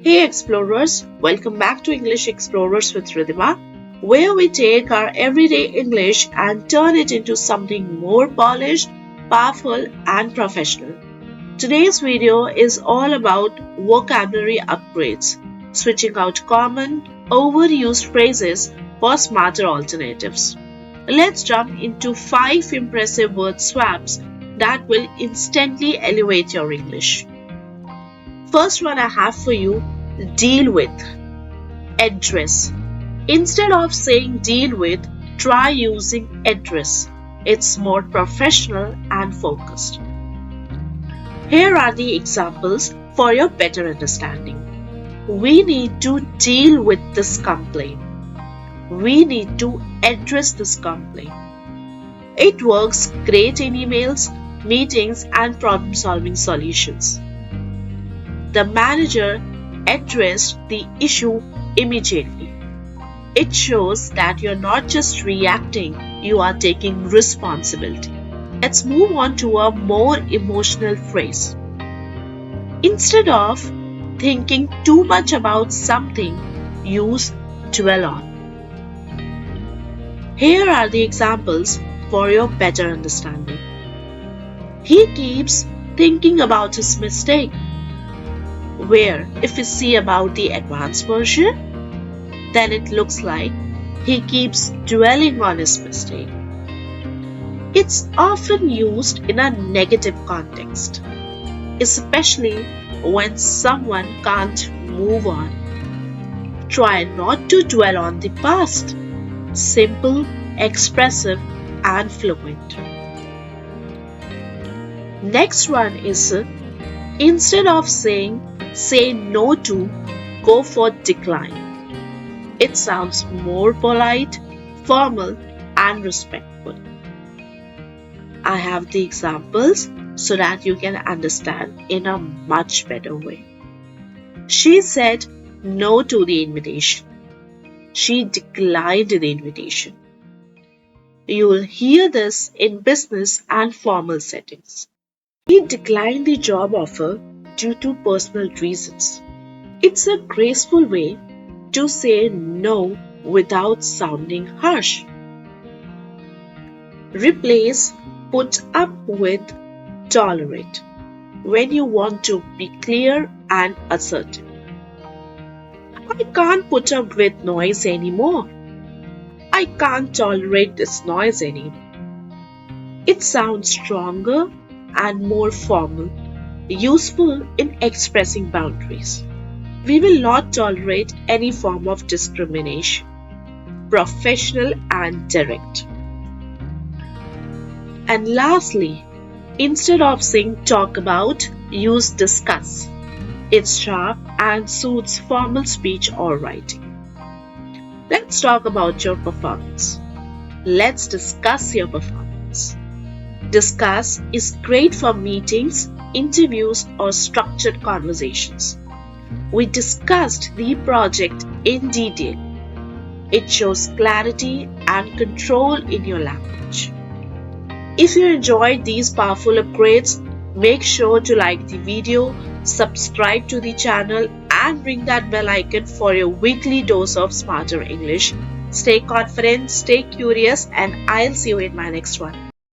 Hey explorers, welcome back to English Explorers with Ridhima, where we take our everyday English and turn it into something more polished, powerful and professional. Today's video is all about vocabulary upgrades, switching out common, overused phrases for smarter alternatives. Let's jump into 5 impressive word swaps that will instantly elevate your English. First one I have for you, deal with. Address. Instead of saying deal with, try using address. It's more professional and focused. Here are the examples for your better understanding. We need to deal with this complaint. We need to address this complaint. It works great in emails, meetings, and problem-solving solutions. The manager addressed the issue immediately. It shows that you're not just reacting, you are taking responsibility. Let's move on to a more emotional phrase. Instead of thinking too much about something, use dwell on. Here are the examples for your better understanding. He keeps thinking about his mistake. Where if we see about the advanced version, then it looks like he keeps dwelling on his mistake. It's often used in a negative context, especially when someone can't move on. Try not to dwell on the past. Simple, expressive, and fluent. Next one is instead of saying say no to, go for decline. It sounds more polite, formal, and respectful. I have the examples so that you can understand in a much better way. She said no to the invitation. She declined the invitation. You will hear this in business and formal settings. He declined the job offer due to personal reasons. It's a graceful way to say no without sounding harsh. Replace put up with tolerate when you want to be clear and assertive. I can't put up with noise anymore. I can't tolerate this noise anymore. It sounds stronger and more formal, useful in expressing boundaries. We will not tolerate any form of discrimination. Professional and direct. And lastly, instead of saying talk about, use discuss. It's sharp and suits formal speech or writing. Let's talk about your performance. Let's discuss your performance. Discuss is great for meetings, interviews, or structured conversations. We discussed the project in detail. It shows clarity and control in your language. If you enjoyed these powerful upgrades, make sure to like the video, subscribe to the channel, and ring that bell icon for your weekly dose of smarter English. Stay confident, stay curious, and I'll see you in my next one.